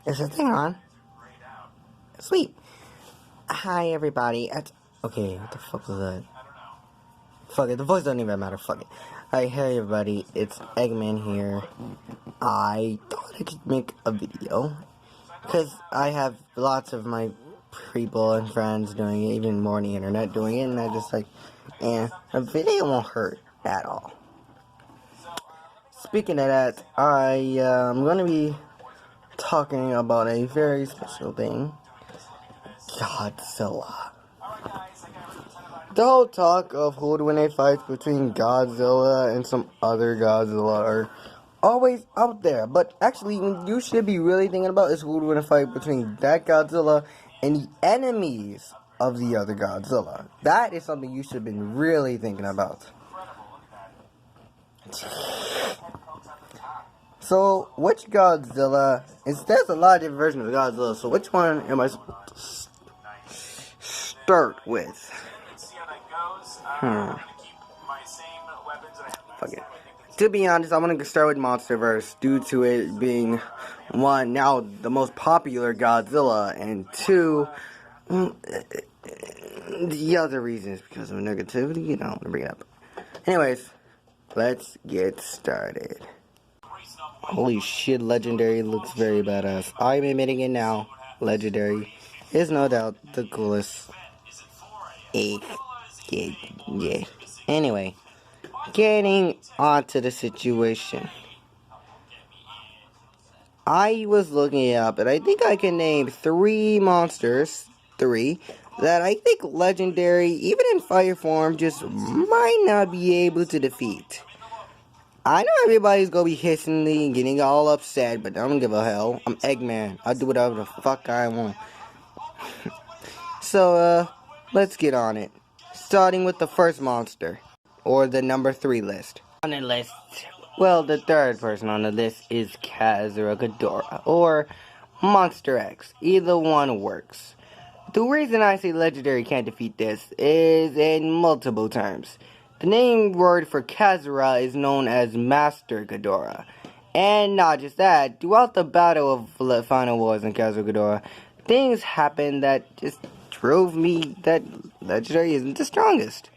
Is the thing on? Sweet. Hi, everybody. Okay, what the fuck was that? Fuck it, the voice doesn't even matter. Fuck it. Hi, hey, everybody. It's Eggman here. I thought I could make a video because I have lots of my people and friends doing it, even more on the internet doing it, and I just like, a video won't hurt at all. Speaking of that, I'm gonna be talking about a very special thing. Godzilla. The whole talk of who would win a fight between Godzilla and some other Godzilla are always out there. But actually, what you should be really thinking about is who would win a fight between that Godzilla and the enemies of the other Godzilla. That is something you should have been really thinking about. So, which Godzilla? There's a lot of different versions of Godzilla, so which one am I supposed to start with? Fuck it. To be honest, I'm gonna start with MonsterVerse due to it being one, now the most popular Godzilla, and two, the other reasons because of negativity. You know, I'm gonna bring it up. Anyways, let's get started. Holy shit, Legendary looks very badass. I'm admitting it now. Legendary is no doubt the coolest. Yeah. Anyway, getting onto the situation. I was looking it up, and I think I can name three monsters, that I think Legendary, even in fire form, just might not be able to defeat. I know everybody's gonna be hissing me and getting all upset, but I don't give a hell. I'm Eggman. I'll do whatever the fuck I want. So, let's get on it. Starting with the first monster, or the number 3 list. On the list, well, the third person on the list is Ghidorah, or Monster X. Either one works. The reason I say Legendary can't defeat this is in multiple terms. The name word for Ghidorah is known as Master Ghidorah. And not just that, throughout the battle of Final Wars and Ghidorah, things happened that just drove me that Legendary isn't the strongest.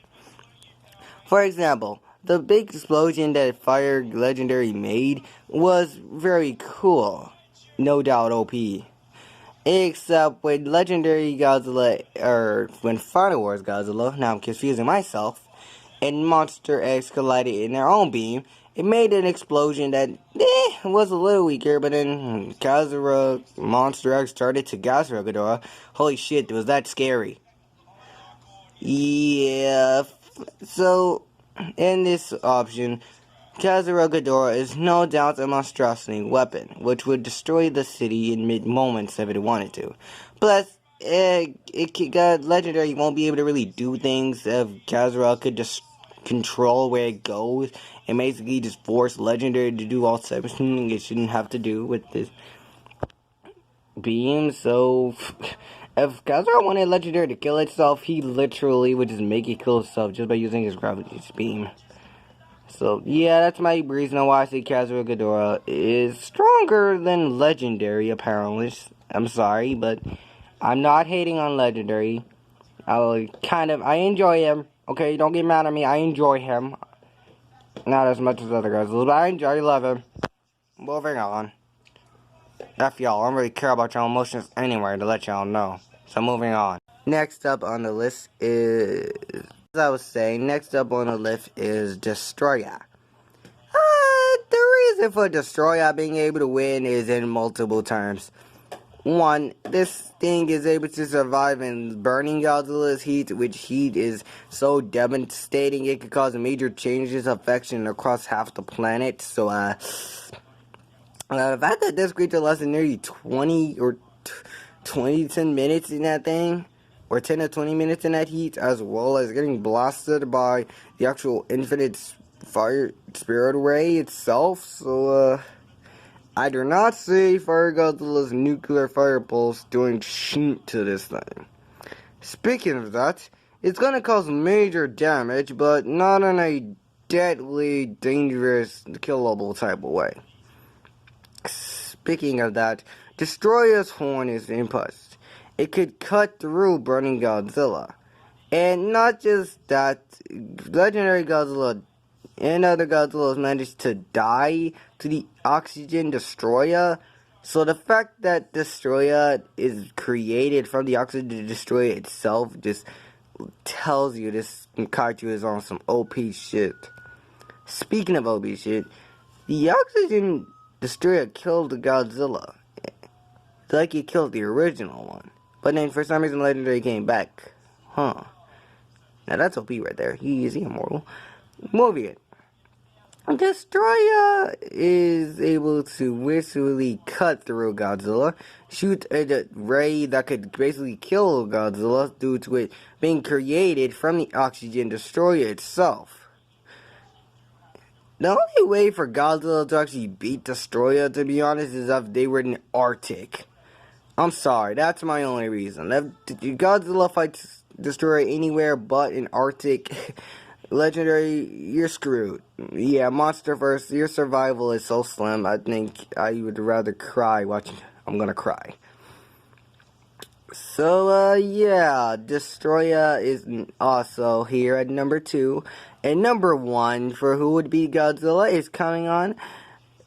For example, the big explosion that Fire Legendary made was very cool. No doubt OP. Except when Legendary Godzilla, or when Final Wars Godzilla, now I'm confusing myself, and Monster X collided in their own beam, it made an explosion that was a little weaker, but then Ghidorah, Monster X started to Ghidorah. Holy shit, was that scary. Yeah, so in this option, Ghidorah is no doubt a monstrosity weapon, which would destroy the city in mid-moments if it wanted to. Plus, Legendary won't be able to really do things if Ghidorah could just control where it goes and basically just force Legendary to do all types of things it shouldn't have to do with this beam. So if Ghidorah wanted Legendary to kill itself, he literally would just make it kill itself just by using his gravity beam. So yeah, that's my reason why I say Ghidorah is stronger than Legendary, apparently. I'm sorry, but I'm not hating on Legendary. I enjoy him. Okay, don't get mad at me. I enjoy him. Not as much as other guys, but I love him. Moving on. F y'all, I don't really care about your emotions anyway, to let y'all know. So moving on. Next up on the list is, as I was saying, Destroya. The reason for Destroya being able to win is in multiple terms. One, this thing is able to survive in burning Godzilla's heat, which heat is so devastating it could cause major changes affection across half the planet. So, the fact that this creature lasted nearly 20 or 10 minutes in that thing, or 10 to 20 minutes in that heat, as well as getting blasted by the actual infinite fire spirit ray itself. So, I do not see Fire Godzilla's nuclear fire pulse doing shit to this thing. Speaking of that, it's gonna cause major damage, but not in a deadly, dangerous, killable type of way. speaking of that, Destroyer's horn is impulse. It could cut through burning Godzilla. And not just that, legendary Godzilla and other Godzillas managed to die to the oxygen destroyer. So the fact that Destroyer is created from the oxygen destroyer itself just tells you this kaiju is on some OP shit. Speaking of OP shit, the oxygen destroyer killed Godzilla. Like it killed the original one. But then for some reason Legendary came back. Huh. Now that's OP right there. He is immortal. Movie it. Destroyer is able to wistfully cut through Godzilla, shoot a ray that could basically kill Godzilla due to it being created from the oxygen destroyer itself. The only way for Godzilla to actually beat Destroyer, to be honest, is if they were in the Arctic. I'm sorry, that's my only reason. If Godzilla fights Destroyer anywhere but in Arctic, Legendary, you're screwed. Yeah, Monster Verse, your survival is so slim, I think I would rather cry watching. I'm gonna cry. So, yeah, Destroyer is also here at number 2. And number 1 for who would be Godzilla is coming on.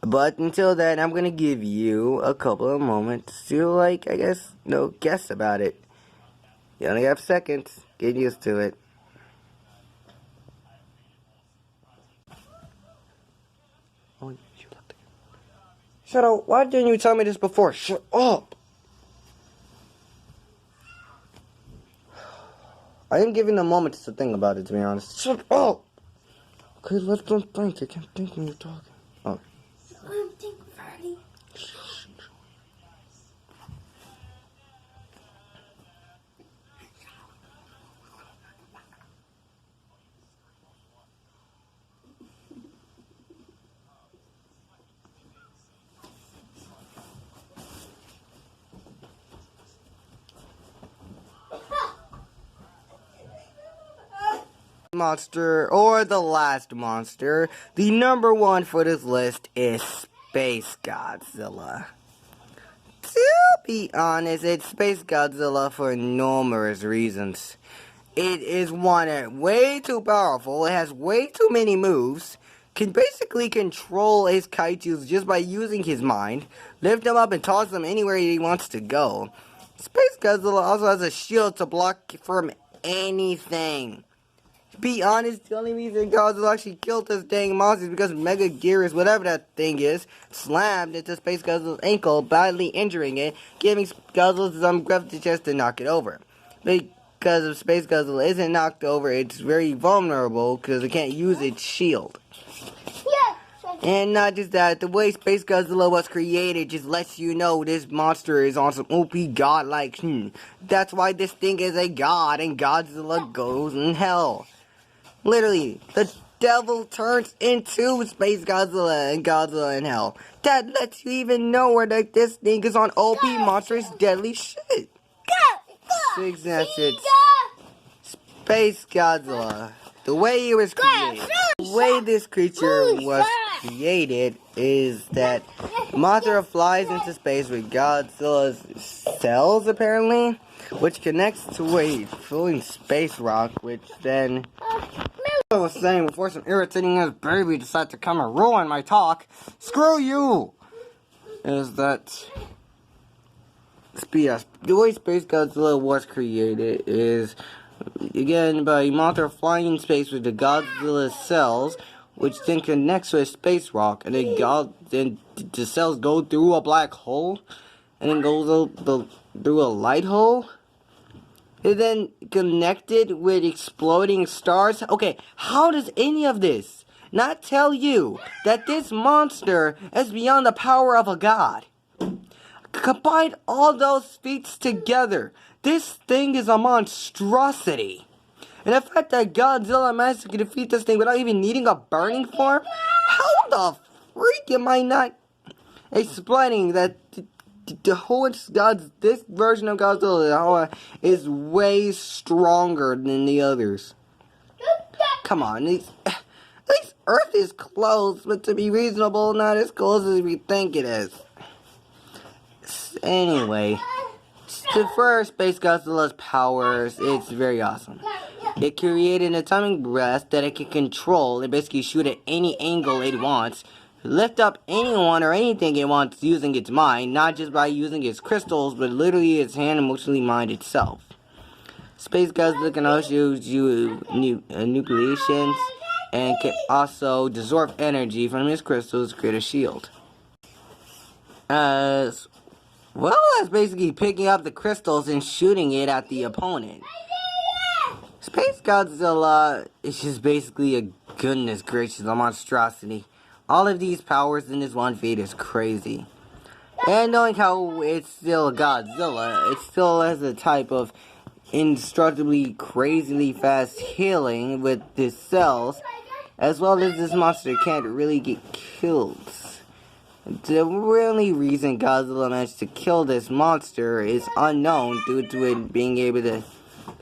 But until then, I'm gonna give you a couple of moments to, like, I guess, guess about it. You only have seconds. Get used to it. Shut up. Why didn't you tell me this before? Shut up. I am giving them moments to think about it, to be honest. Shut up. Okay, let's don't think. I can't think when you're talking. Oh. I'm thinking, Freddy. Monster, or the last monster, the number 1 for this list is Space Godzilla. To be honest, it's Space Godzilla for numerous reasons. It is one, way too powerful, it has way too many moves, can basically control his kaijus just by using his mind, lift them up and toss them anywhere he wants to go. Space Godzilla also has a shield to block from anything. To be honest, the only reason Godzilla actually killed this dang monster is because Mega Gearus, whatever that thing is, slammed into Space Godzilla's ankle, badly injuring it, giving Godzilla some gravity chest to knock it over. Because if Space Godzilla isn't knocked over, it's very vulnerable because it can't use its shield. And not just that, the way Space Godzilla was created just lets you know this monster is on some OP godlike. That's why this thing is a god and Godzilla goes in hell. Literally, the devil turns into Space Godzilla and Godzilla in hell. That lets you even know where this thing is on OP monstrous deadly shit. Six assets. Space Godzilla. The way it was created. The way this creature was created is that Mothra flies into space with Godzilla's cells, apparently, which connects to a floating space rock, which then, I was saying before some irritating ass baby decided to come and ruin my talk, screw you, is that, yes, the way Space Godzilla was created is, again, by Mothra flying in space with the Godzilla cells, which then connects to a space rock, and then the cells go through a black hole, and then goes through a light hole. It then connected with exploding stars. Okay, how does any of this not tell you that this monster is beyond the power of a god? Combine all those feats together, this thing is a monstrosity. And the fact that Godzilla managed to defeat this thing without even needing a burning form? How the freak am I not explaining that this version of Godzilla is way stronger than the others? Come on, at least Earth is close, but to be reasonable, not as close as we think it is. Anyway, for Space Godzilla's powers, it's very awesome. It created an atomic breath that it can control and basically shoot at any angle it wants, lift up anyone or anything it wants using its mind, not just by using its crystals, but literally its hand emotionally mind itself. Space Godzilla can also use nucleations and can also absorb energy from his crystals to create a shield. As well as basically picking up the crystals and shooting it at the opponent. Space Godzilla is just basically a goodness gracious a monstrosity. All of these powers in this one feat is crazy. And knowing how it's still Godzilla, it still has a type of indestructibly crazily fast healing with his cells, as well as this monster can't really get killed. The only reason Godzilla managed to kill this monster is unknown due to it being able to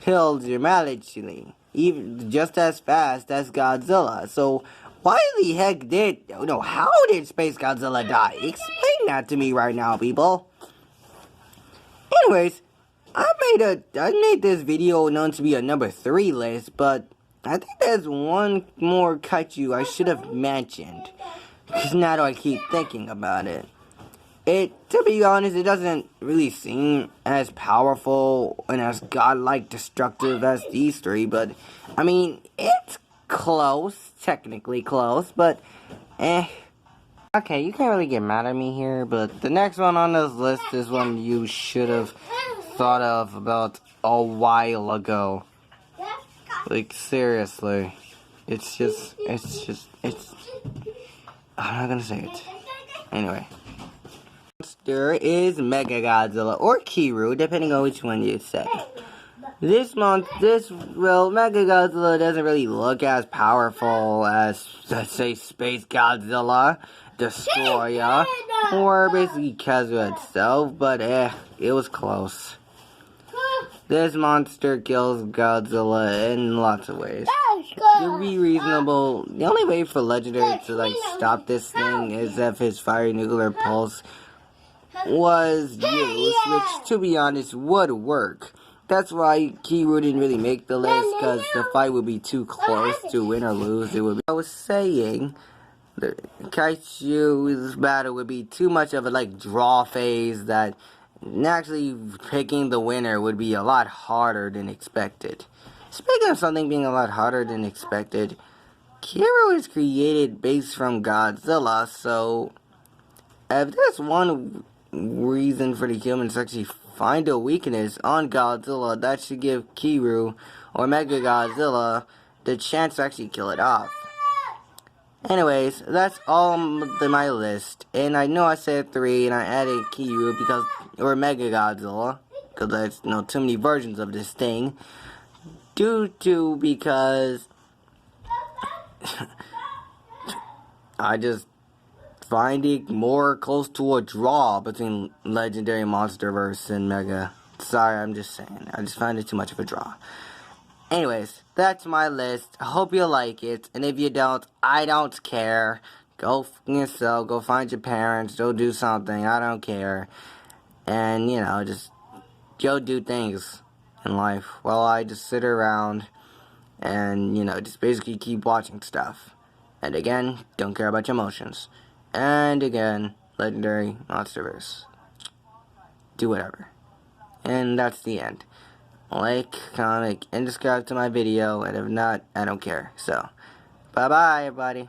heal dramatically, even just as fast as Godzilla. So why the heck how did Space Godzilla die? Explain that to me right now, people. Anyways, I made this video known to be a number 3 list, but I think there's one more kaiju I should have mentioned. Because now that I keep thinking about it. To be honest, it doesn't really seem as powerful and as godlike destructive as these 3, but I mean, it's close, technically close, but Okay, you can't really get mad at me here, but the next one on this list is one you should have thought of about a while ago. Like, seriously. I'm not gonna say it. Anyway. Monster is Mega Godzilla, or Kiru, depending on which one you say. Mega Godzilla doesn't really look as powerful as, let's say, Space Godzilla, Destroyer, or basically Kazuya itself, but it was close. This monster kills Godzilla in lots of ways. To be reasonable, the only way for Legendary to stop this thing is if his fiery nuclear pulse was used, which to be honest would work. That's why Kiru didn't really make the list, because the fight would be too close to win or lose. I was saying the Kaijus battle would be too much of a draw phase that actually picking the winner would be a lot harder than expected. Speaking of something being a lot harder than expected, Kiru is created based from Godzilla, so if there's one reason for the humans to actually find a weakness on Godzilla, that should give Kiru or Mega Godzilla the chance to actually kill it off. Anyways, that's all my list, and I know I said 3 and I added Kiru or Mega Godzilla, because there's too many versions of this thing, because I just find it more close to a draw between Legendary Monsterverse and Mega. Sorry, I'm just saying. I just find it too much of a draw. Anyways, that's my list. I hope you like it. And if you don't, I don't care. Go f*** yourself. Go find your parents. Go do something. I don't care. And, just go do things in life while I just sit around and, just basically keep watching stuff. And again, don't care about your emotions. And again, Legendary Monsterverse. Do whatever. And that's the end. Like, comment, and subscribe to my video, and if not, I don't care. So, bye-bye, everybody.